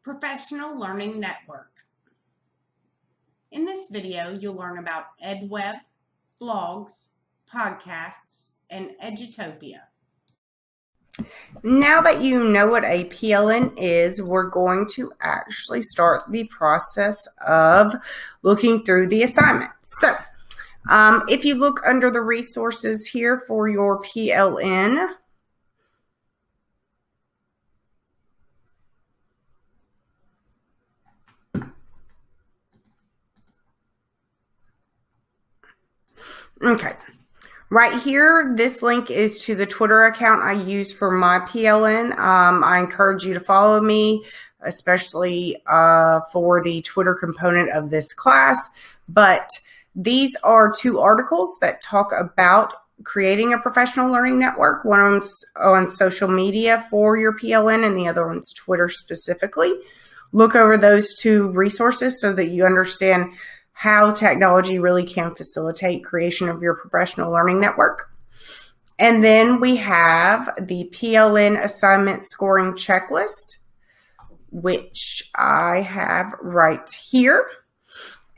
Professional Learning Network. In this video, you'll learn about EdWeb, blogs, podcasts, and Edutopia. Now that you know what a PLN is, we're going to actually start the process of looking through the assignment. So, if you look under the resources here for your PLN, okay, right here, this link is to the Twitter account I use for my PLN. I encourage you to follow me, especially for the Twitter component of this class. But these are two articles that talk about creating a professional learning network. One's on social media for your PLN and the other one's Twitter specifically. Look over those two resources so that you understand how technology really can facilitate creation of your professional learning network. And then we have the PLN Assignment Scoring Checklist, which I have right here.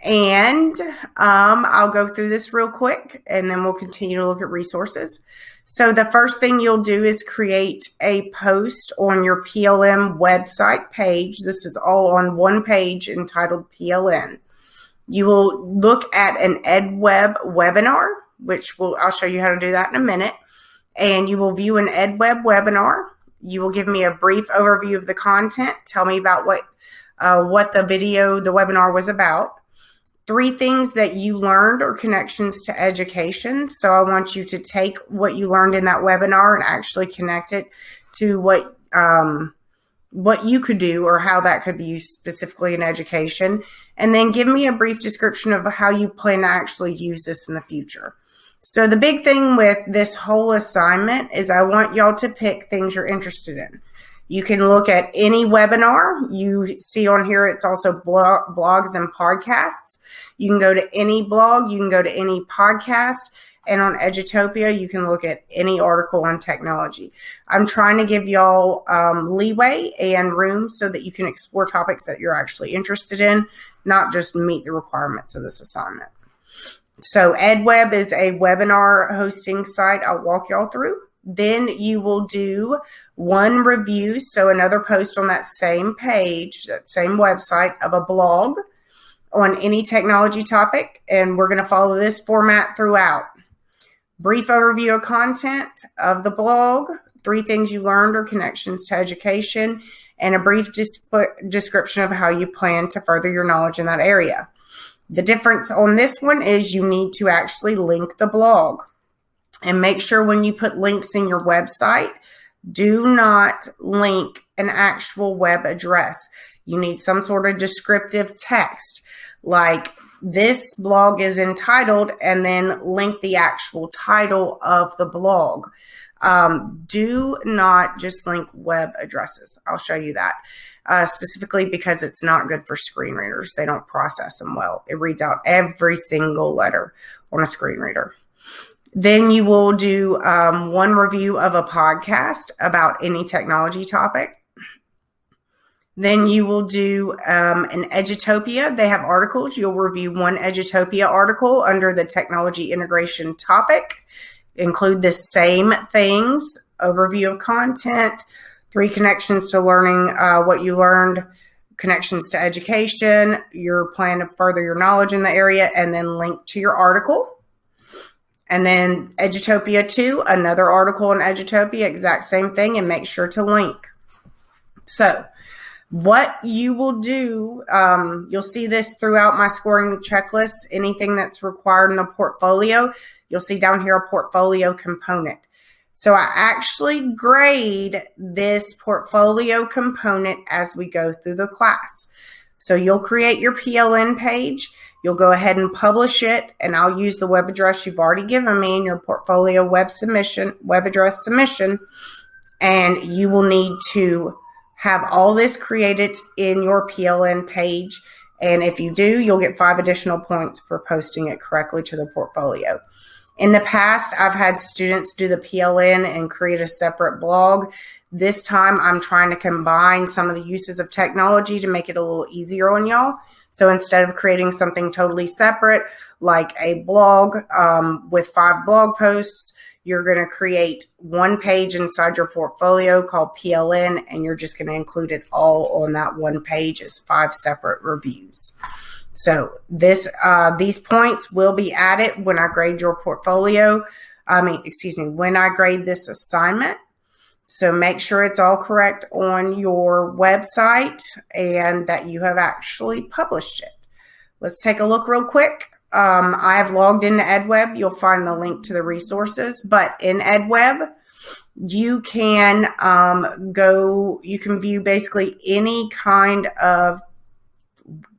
And I'll go through this real quick, and then we'll continue to look at resources. So the first thing you'll do is create a post on your PLN website page. This is all on one page entitled PLN. You will look at an EdWeb webinar, which I'll show you how to do that in a minute. And you will view an EdWeb webinar. You will give me a brief overview of the content. Tell me about what the webinar was about. 3 things that you learned or connections to education. So I want you to take what you learned in that webinar and actually connect it to what you could do or how that could be used specifically in education. And then give me a brief description of how you plan to actually use this in the future. So the big thing with this whole assignment is I want y'all to pick things you're interested in. You can look at any webinar. You see on here, it's also blogs and podcasts. You can go to any blog. You can go to any podcast. And on Edutopia, you can look at any article on technology. I'm trying to give y'all leeway and room so that you can explore topics that you're actually interested in, not just meet the requirements of this assignment. So EdWeb is a webinar hosting site I'll walk y'all through. Then you will do one review, so another post on that same page, that same website of a blog on any technology topic, and we're going to follow this format throughout. Brief overview of content of the blog, 3 things you learned or connections to education, and a brief description of how you plan to further your knowledge in that area. The difference on this one is you need to actually link the blog. And make sure when you put links in your website, do not link an actual web address. You need some sort of descriptive text, like this blog is entitled, and then link the actual title of the blog. Do not just link web addresses. I'll show you that specifically because it's not good for screen readers. They don't process them well. It reads out every single letter on a screen reader. Then you will do one review of a podcast about any technology topic. Then you will do an Edutopia. They have articles. You'll review one Edutopia article under the technology integration topic. Include the same things, overview of content, 3 connections to learning what you learned, connections to education, your plan to further your knowledge in the area, and then link to your article. And then Edutopia 2, another article on Edutopia, exact same thing, and make sure to link. So what you will do, you'll see this throughout my scoring checklist, anything that's required in a portfolio, you'll see down here a portfolio component. So I actually grade this portfolio component as we go through the class. So you'll create your PLN page. You'll go ahead and publish it, and I'll use the web address you've already given me in your portfolio web address submission, and you will need to have all this created in your PLN page, and if you do, you'll get 5 additional points for posting it correctly to the portfolio. In the past, I've had students do the PLN and create a separate blog. This time, I'm trying to combine some of the uses of technology to make it a little easier on y'all. So instead of creating something totally separate, like a blog with 5 blog posts, you're going to create one page inside your portfolio called PLN, and you're just going to include it all on that one page as 5 separate reviews. So these points will be added when I grade your portfolio. When I grade this assignment. So make sure it's all correct on your website and that you have actually published it. Let's take a look real quick. I have logged into EdWeb. You'll find the link to the resources. But in EdWeb, you can you can view basically any kind of,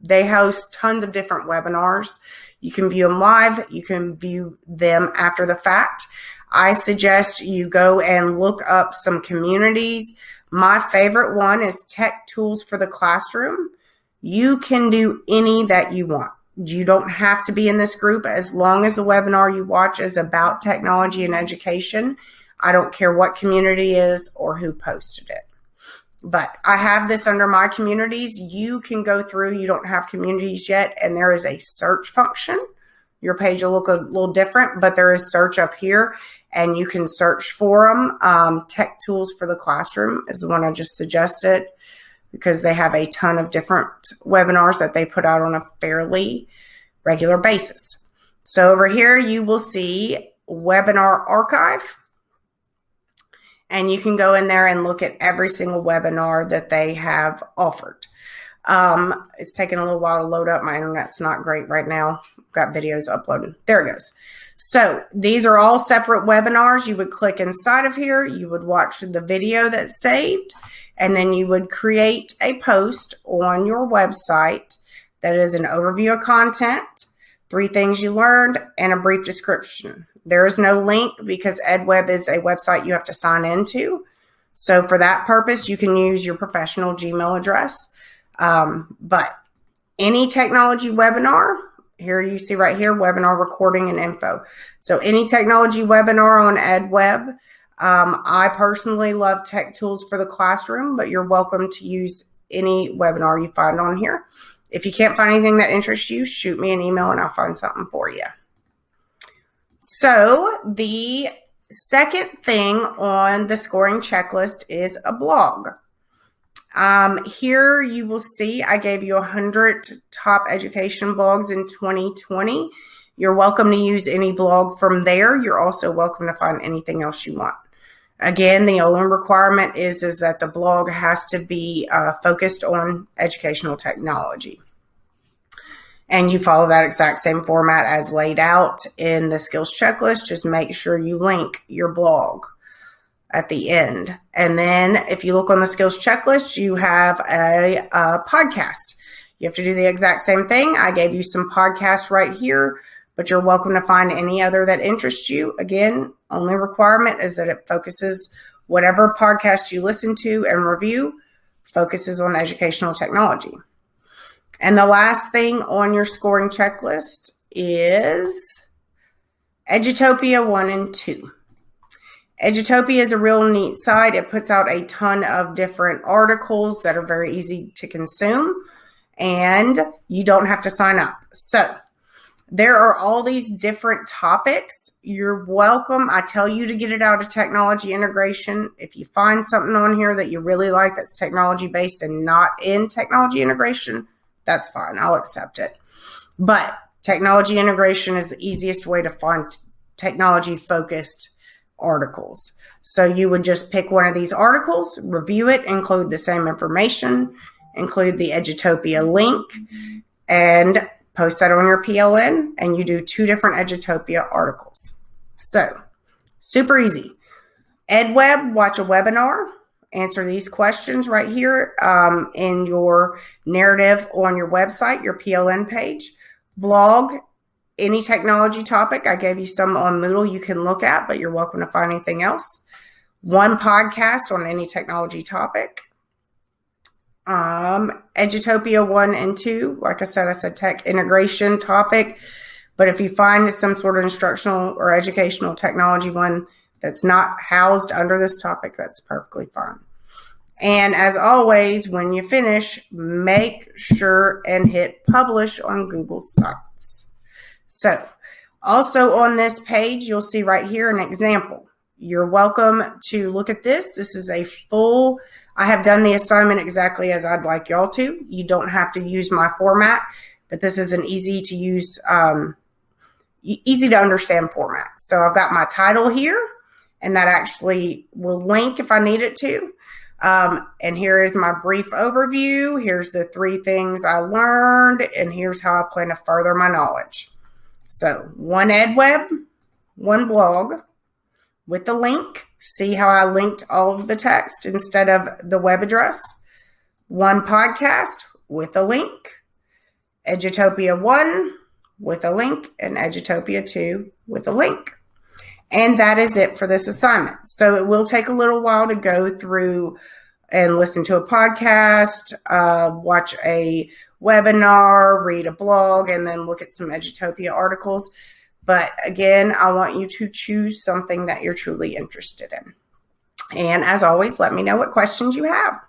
they host tons of different webinars. You can view them live. You can view them after the fact. I suggest you go and look up some communities. My favorite one is Tech Tools for the Classroom. You can do any that you want. You don't have to be in this group as long as the webinar you watch is about technology and education. I don't care what community is or who posted it. But I have this under my communities. You can go through, you don't have communities yet, and there is a search function. Your page will look a little different, but there is search up here, and you can search for them. Tech Tools for the Classroom is the one I just suggested because they have a ton of different webinars that they put out on a fairly regular basis. So over here, you will see Webinar Archive. And you can go in there and look at every single webinar that they have offered. It's taking a little while to load up. My internet's not great right now. I've got videos uploading. There it goes. So these are all separate webinars. You would click inside of here. You would watch the video that's saved. And then you would create a post on your website that is an overview of content, 3 things you learned, and a brief description. There is no link because EdWeb is a website you have to sign into. So for that purpose, you can use your professional Gmail address. But any technology webinar, here you see right here, webinar recording and info. So any technology webinar on EdWeb. I personally love Tech Tools for the Classroom, but you're welcome to use any webinar you find on here. If you can't find anything that interests you, shoot me an email and I'll find something for you. So the second thing on the scoring checklist is a blog. Here you will see I gave you 100 top education blogs in 2020. You're welcome to use any blog from there. You're also welcome to find anything else you want. Again, the only requirement is that the blog has to be focused on educational technology. And you follow that exact same format as laid out in the skills checklist. Just make sure you link your blog at the end. And then if you look on the skills checklist, you have a podcast. You have to do the exact same thing. I gave you some podcasts right here, but you're welcome to find any other that interests you. Again, only requirement is that it focuses, whatever podcast you listen to and review focuses on educational technology. And the last thing on your scoring checklist is Edutopia 1 and 2. Edutopia is a real neat site. It puts out a ton of different articles that are very easy to consume, and you don't have to sign up. So there are all these different topics. You're welcome. I tell you to get it out of technology integration. If you find something on here that you really like that's technology based and not in technology integration, that's fine. I'll accept it. But technology integration is the easiest way to find technology-focused articles. So you would just pick one of these articles, review it, include the same information, include the Edutopia link, and post that on your PLN, and you do 2 different Edutopia articles. So, super easy. EdWeb, watch a webinar. Answer these questions right here in your narrative on your website, your PLN page. Blog, any technology topic. I gave you some on Moodle you can look at, but you're welcome to find anything else. 1 podcast on any technology topic. Edutopia 1 and 2. Like I said tech integration topic. But if you find some sort of instructional or educational technology one that's not housed under this topic, that's perfectly fine. And as always, when you finish, make sure and hit publish on Google Sites. So also on this page, you'll see right here an example. You're welcome to look at this. This is a full, I have done the assignment exactly as I'd like y'all to. You don't have to use my format, but this is an easy to use, easy to understand format. So I've got my title here, and that actually will link if I need it to. And here is my brief overview. Here's the 3 things I learned, and here's how I plan to further my knowledge. So one EdWeb, one blog with the link. See how I linked all of the text instead of the web address. One podcast with a link. Edutopia 1 with a link, and Edutopia 2 with a link. And that is it for this assignment. So it will take a little while to go through and listen to a podcast, watch a webinar, read a blog, and then look at some Edutopia articles. But again, I want you to choose something that you're truly interested in. And as always, let me know what questions you have.